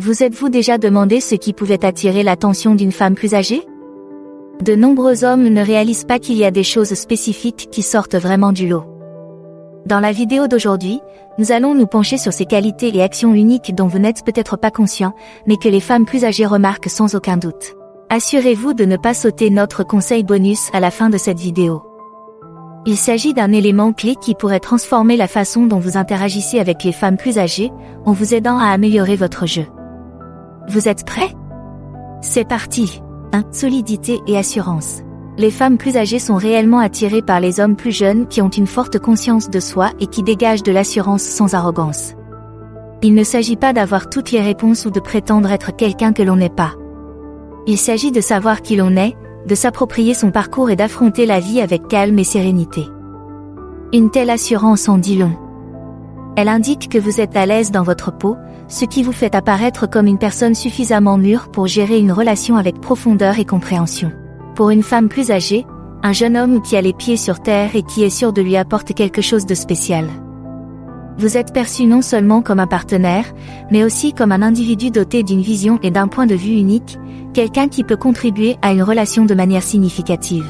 Vous êtes-vous déjà demandé ce qui pouvait attirer l'attention d'une femme plus âgée? De nombreux hommes ne réalisent pas qu'il y a des choses spécifiques qui sortent vraiment du lot. Dans la vidéo d'aujourd'hui, nous allons nous pencher sur ces qualités et actions uniques dont vous n'êtes peut-être pas conscient, mais que les femmes plus âgées remarquent sans aucun doute. Assurez-vous de ne pas sauter notre conseil bonus à la fin de cette vidéo. Il s'agit d'un élément clé qui pourrait transformer la façon dont vous interagissez avec les femmes plus âgées, en vous aidant à améliorer votre jeu. Vous êtes prêts? C'est parti. 1. Solidité et assurance. Les femmes plus âgées sont réellement attirées par les hommes plus jeunes qui ont une forte conscience de soi et qui dégagent de l'assurance sans arrogance. Il ne s'agit pas d'avoir toutes les réponses ou de prétendre être quelqu'un que l'on n'est pas. Il s'agit de savoir qui l'on est, de s'approprier son parcours et d'affronter la vie avec calme et sérénité. Une telle assurance en dit long. Elle indique que vous êtes à l'aise dans votre peau, ce qui vous fait apparaître comme une personne suffisamment mûre pour gérer une relation avec profondeur et compréhension. Pour une femme plus âgée, un jeune homme qui a les pieds sur terre et qui est sûr de lui apporte quelque chose de spécial. Vous êtes perçu non seulement comme un partenaire, mais aussi comme un individu doté d'une vision et d'un point de vue unique, quelqu'un qui peut contribuer à une relation de manière significative.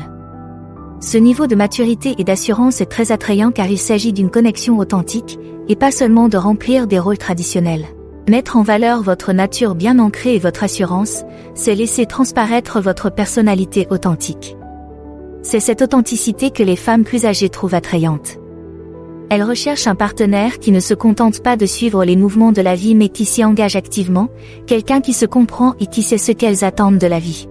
Ce niveau de maturité et d'assurance est très attrayant car il s'agit d'une connexion authentique, et pas seulement de remplir des rôles traditionnels. Mettre en valeur votre nature bien ancrée et votre assurance, c'est laisser transparaître votre personnalité authentique. C'est cette authenticité que les femmes plus âgées trouvent attrayante. Elles recherchent un partenaire qui ne se contente pas de suivre les mouvements de la vie mais qui s'y engage activement, quelqu'un qui se comprend et qui sait ce qu'elles attendent de la vie.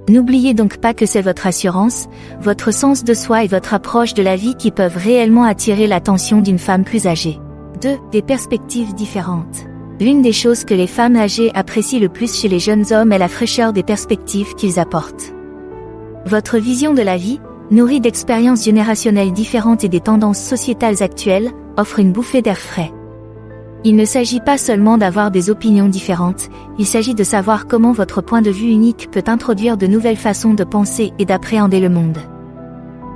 N'oubliez donc pas que c'est votre assurance, votre sens de soi et votre approche de la vie qui peuvent réellement attirer l'attention d'une femme plus âgée. 2. Des perspectives différentes. L'une des choses que les femmes âgées apprécient le plus chez les jeunes hommes est la fraîcheur des perspectives qu'ils apportent. Votre vision de la vie, nourrie d'expériences générationnelles différentes et des tendances sociétales actuelles, offre une bouffée d'air frais. Il ne s'agit pas seulement d'avoir des opinions différentes, il s'agit de savoir comment votre point de vue unique peut introduire de nouvelles façons de penser et d'appréhender le monde.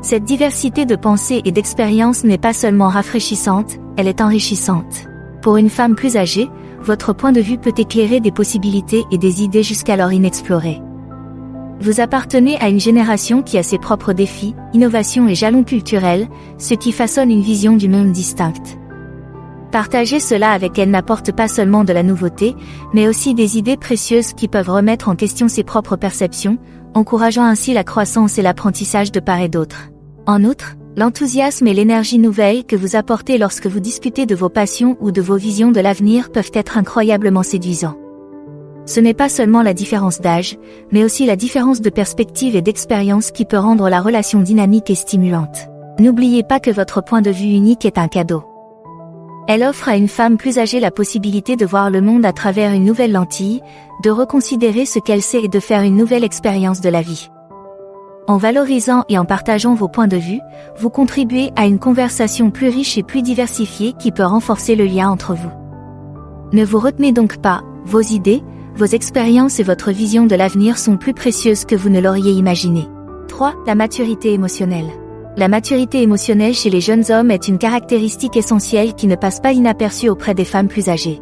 Cette diversité de pensée et d'expériences n'est pas seulement rafraîchissante, elle est enrichissante. Pour une femme plus âgée, votre point de vue peut éclairer des possibilités et des idées jusqu'alors inexplorées. Vous appartenez à une génération qui a ses propres défis, innovations et jalons culturels, ce qui façonne une vision du monde distincte. Partager cela avec elle n'apporte pas seulement de la nouveauté, mais aussi des idées précieuses qui peuvent remettre en question ses propres perceptions, encourageant ainsi la croissance et l'apprentissage de part et d'autre. En outre, l'enthousiasme et l'énergie nouvelle que vous apportez lorsque vous discutez de vos passions ou de vos visions de l'avenir peuvent être incroyablement séduisants. Ce n'est pas seulement la différence d'âge, mais aussi la différence de perspective et d'expérience qui peut rendre la relation dynamique et stimulante. N'oubliez pas que votre point de vue unique est un cadeau. Elle offre à une femme plus âgée la possibilité de voir le monde à travers une nouvelle lentille, de reconsidérer ce qu'elle sait et de faire une nouvelle expérience de la vie. En valorisant et en partageant vos points de vue, vous contribuez à une conversation plus riche et plus diversifiée qui peut renforcer le lien entre vous. Ne vous retenez donc pas, vos idées, vos expériences et votre vision de l'avenir sont plus précieuses que vous ne l'auriez imaginé. 3. La maturité émotionnelle. La maturité émotionnelle chez les jeunes hommes est une caractéristique essentielle qui ne passe pas inaperçue auprès des femmes plus âgées.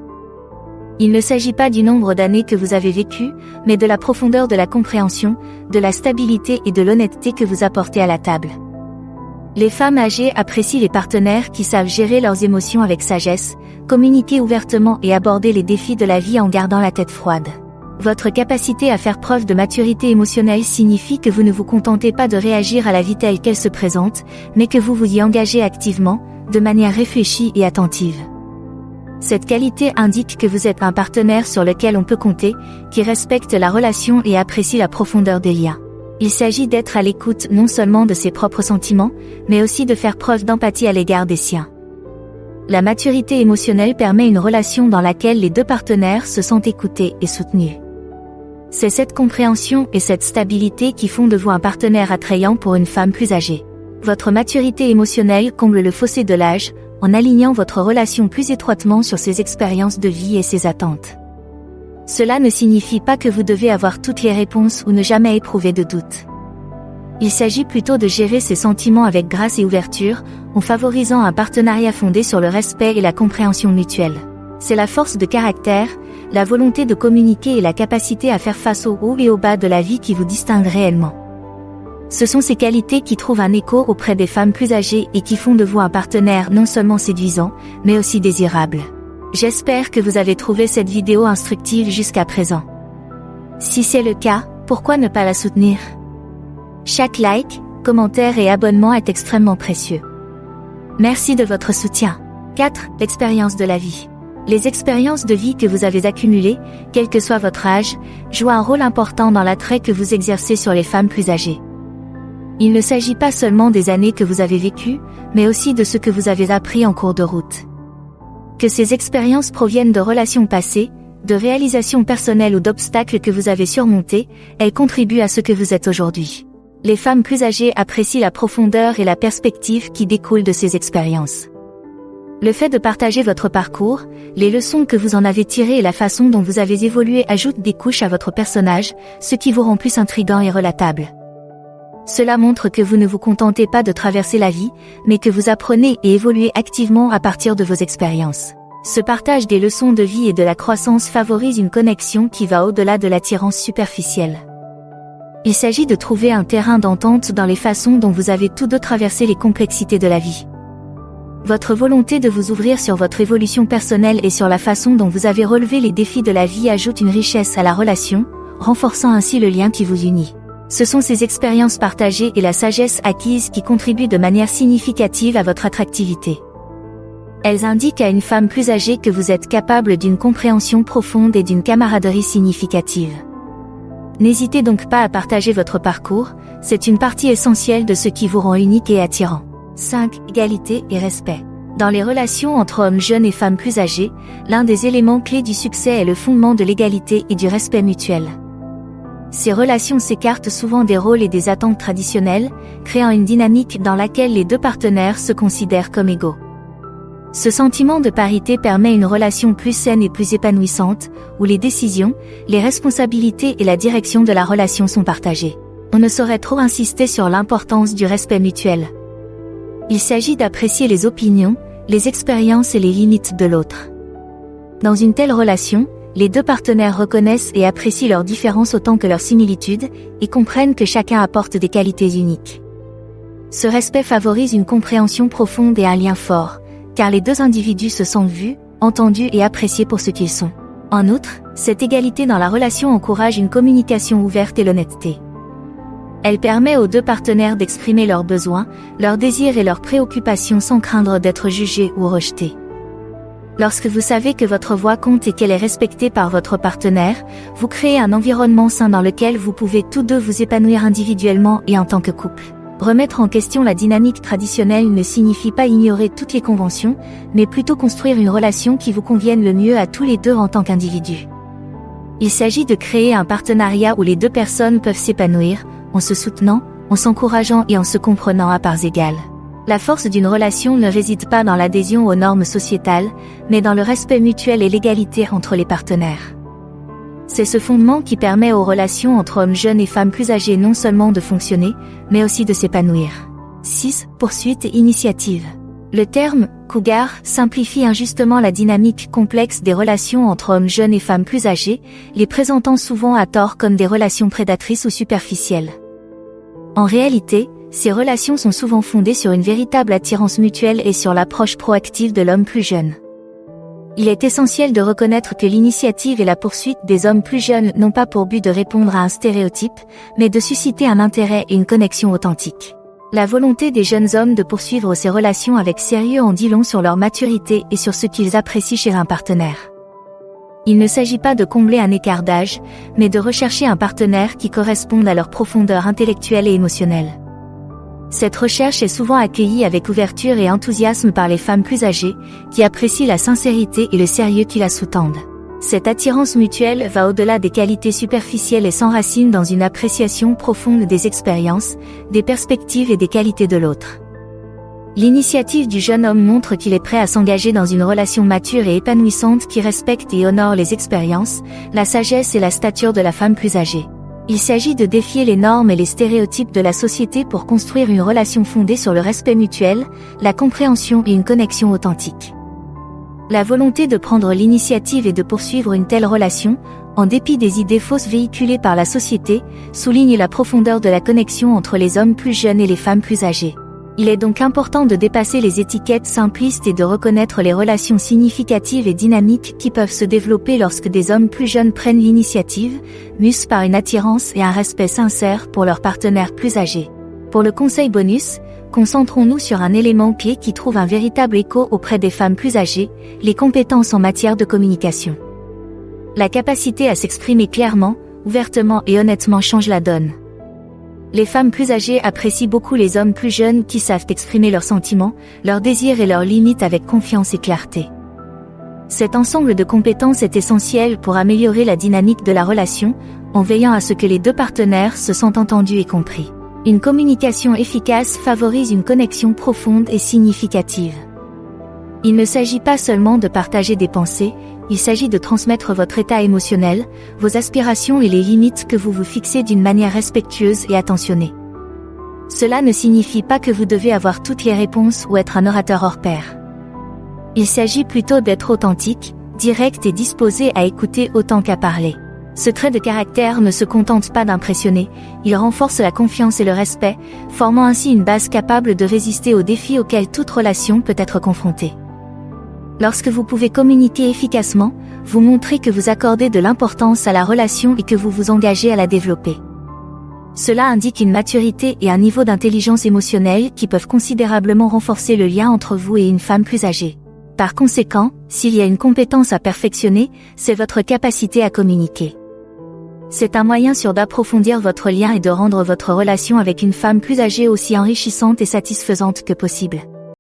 Il ne s'agit pas du nombre d'années que vous avez vécu, mais de la profondeur de la compréhension, de la stabilité et de l'honnêteté que vous apportez à la table. Les femmes âgées apprécient les partenaires qui savent gérer leurs émotions avec sagesse, communiquer ouvertement et aborder les défis de la vie en gardant la tête froide. Votre capacité à faire preuve de maturité émotionnelle signifie que vous ne vous contentez pas de réagir à la vie telle qu'elle se présente, mais que vous vous y engagez activement, de manière réfléchie et attentive. Cette qualité indique que vous êtes un partenaire sur lequel on peut compter, qui respecte la relation et apprécie la profondeur des liens. Il s'agit d'être à l'écoute non seulement de ses propres sentiments, mais aussi de faire preuve d'empathie à l'égard des siens. La maturité émotionnelle permet une relation dans laquelle les deux partenaires se sentent écoutés et soutenus. C'est cette compréhension et cette stabilité qui font de vous un partenaire attrayant pour une femme plus âgée. Votre maturité émotionnelle comble le fossé de l'âge, en alignant votre relation plus étroitement sur ses expériences de vie et ses attentes. Cela ne signifie pas que vous devez avoir toutes les réponses ou ne jamais éprouver de doute. Il s'agit plutôt de gérer ses sentiments avec grâce et ouverture, en favorisant un partenariat fondé sur le respect et la compréhension mutuelle. C'est la force de caractère, la volonté de communiquer et la capacité à faire face aux hauts et aux bas de la vie qui vous distinguent réellement. Ce sont ces qualités qui trouvent un écho auprès des femmes plus âgées et qui font de vous un partenaire non seulement séduisant, mais aussi désirable. J'espère que vous avez trouvé cette vidéo instructive jusqu'à présent. Si c'est le cas, pourquoi ne pas la soutenir? Chaque like, commentaire et abonnement est extrêmement précieux. Merci de votre soutien. 4. L'expérience de la vie. Les expériences de vie que vous avez accumulées, quel que soit votre âge, jouent un rôle important dans l'attrait que vous exercez sur les femmes plus âgées. Il ne s'agit pas seulement des années que vous avez vécues, mais aussi de ce que vous avez appris en cours de route. Que ces expériences proviennent de relations passées, de réalisations personnelles ou d'obstacles que vous avez surmontés, elles contribuent à ce que vous êtes aujourd'hui. Les femmes plus âgées apprécient la profondeur et la perspective qui découlent de ces expériences. Le fait de partager votre parcours, les leçons que vous en avez tirées et la façon dont vous avez évolué ajoutent des couches à votre personnage, ce qui vous rend plus intriguant et relatable. Cela montre que vous ne vous contentez pas de traverser la vie, mais que vous apprenez et évoluez activement à partir de vos expériences. Ce partage des leçons de vie et de la croissance favorise une connexion qui va au-delà de l'attirance superficielle. Il s'agit de trouver un terrain d'entente dans les façons dont vous avez tous deux traversé les complexités de la vie. Votre volonté de vous ouvrir sur votre évolution personnelle et sur la façon dont vous avez relevé les défis de la vie ajoute une richesse à la relation, renforçant ainsi le lien qui vous unit. Ce sont ces expériences partagées et la sagesse acquise qui contribuent de manière significative à votre attractivité. Elles indiquent à une femme plus âgée que vous êtes capable d'une compréhension profonde et d'une camaraderie significative. N'hésitez donc pas à partager votre parcours, c'est une partie essentielle de ce qui vous rend unique et attirant. 5. Égalité et respect. Dans les relations entre hommes jeunes et femmes plus âgées, l'un des éléments clés du succès est le fondement de l'égalité et du respect mutuel. Ces relations s'écartent souvent des rôles et des attentes traditionnelles, créant une dynamique dans laquelle les deux partenaires se considèrent comme égaux. Ce sentiment de parité permet une relation plus saine et plus épanouissante, où les décisions, les responsabilités et la direction de la relation sont partagées. On ne saurait trop insister sur l'importance du respect mutuel. Il s'agit d'apprécier les opinions, les expériences et les limites de l'autre. Dans une telle relation, les deux partenaires reconnaissent et apprécient leurs différences autant que leurs similitudes, et comprennent que chacun apporte des qualités uniques. Ce respect favorise une compréhension profonde et un lien fort, car les deux individus se sentent vus, entendus et appréciés pour ce qu'ils sont. En outre, cette égalité dans la relation encourage une communication ouverte et l'honnêteté. Elle permet aux deux partenaires d'exprimer leurs besoins, leurs désirs et leurs préoccupations sans craindre d'être jugés ou rejetés. Lorsque vous savez que votre voix compte et qu'elle est respectée par votre partenaire, vous créez un environnement sain dans lequel vous pouvez tous deux vous épanouir individuellement et en tant que couple. Remettre en question la dynamique traditionnelle ne signifie pas ignorer toutes les conventions, mais plutôt construire une relation qui vous convienne le mieux à tous les deux en tant qu'individus. Il s'agit de créer un partenariat où les deux personnes peuvent s'épanouir, en se soutenant, en s'encourageant et en se comprenant à parts égales. La force d'une relation ne réside pas dans l'adhésion aux normes sociétales, mais dans le respect mutuel et l'égalité entre les partenaires. C'est ce fondement qui permet aux relations entre hommes jeunes et femmes plus âgées non seulement de fonctionner, mais aussi de s'épanouir. 6. Poursuite et initiative. Le terme « cougar » simplifie injustement la dynamique complexe des relations entre hommes jeunes et femmes plus âgées, les présentant souvent à tort comme des relations prédatrices ou superficielles. En réalité, ces relations sont souvent fondées sur une véritable attirance mutuelle et sur l'approche proactive de l'homme plus jeune. Il est essentiel de reconnaître que l'initiative et la poursuite des hommes plus jeunes n'ont pas pour but de répondre à un stéréotype, mais de susciter un intérêt et une connexion authentique. La volonté des jeunes hommes de poursuivre ces relations avec sérieux en dit long sur leur maturité et sur ce qu'ils apprécient chez un partenaire. Il ne s'agit pas de combler un écart d'âge, mais de rechercher un partenaire qui corresponde à leur profondeur intellectuelle et émotionnelle. Cette recherche est souvent accueillie avec ouverture et enthousiasme par les femmes plus âgées, qui apprécient la sincérité et le sérieux qui la sous-tendent. Cette attirance mutuelle va au-delà des qualités superficielles et s'enracine dans une appréciation profonde des expériences, des perspectives et des qualités de l'autre. L'initiative du jeune homme montre qu'il est prêt à s'engager dans une relation mature et épanouissante qui respecte et honore les expériences, la sagesse et la stature de la femme plus âgée. Il s'agit de défier les normes et les stéréotypes de la société pour construire une relation fondée sur le respect mutuel, la compréhension et une connexion authentique. La volonté de prendre l'initiative et de poursuivre une telle relation, en dépit des idées fausses véhiculées par la société, souligne la profondeur de la connexion entre les hommes plus jeunes et les femmes plus âgées. Il est donc important de dépasser les étiquettes simplistes et de reconnaître les relations significatives et dynamiques qui peuvent se développer lorsque des hommes plus jeunes prennent l'initiative, mus par une attirance et un respect sincère pour leurs partenaires plus âgés. Pour le conseil bonus, concentrons-nous sur un élément clé qui trouve un véritable écho auprès des femmes plus âgées, les compétences en matière de communication. La capacité à s'exprimer clairement, ouvertement et honnêtement change la donne. Les femmes plus âgées apprécient beaucoup les hommes plus jeunes qui savent exprimer leurs sentiments, leurs désirs et leurs limites avec confiance et clarté. Cet ensemble de compétences est essentiel pour améliorer la dynamique de la relation, en veillant à ce que les deux partenaires se sentent entendus et compris. Une communication efficace favorise une connexion profonde et significative. Il ne s'agit pas seulement de partager des pensées, il s'agit de transmettre votre état émotionnel, vos aspirations et les limites que vous vous fixez d'une manière respectueuse et attentionnée. Cela ne signifie pas que vous devez avoir toutes les réponses ou être un orateur hors pair. Il s'agit plutôt d'être authentique, direct et disposé à écouter autant qu'à parler. Ce trait de caractère ne se contente pas d'impressionner, il renforce la confiance et le respect, formant ainsi une base capable de résister aux défis auxquels toute relation peut être confrontée. Lorsque vous pouvez communiquer efficacement, vous montrez que vous accordez de l'importance à la relation et que vous vous engagez à la développer. Cela indique une maturité et un niveau d'intelligence émotionnelle qui peuvent considérablement renforcer le lien entre vous et une femme plus âgée. Par conséquent, s'il y a une compétence à perfectionner, c'est votre capacité à communiquer. C'est un moyen sûr d'approfondir votre lien et de rendre votre relation avec une femme plus âgée aussi enrichissante et satisfaisante que possible.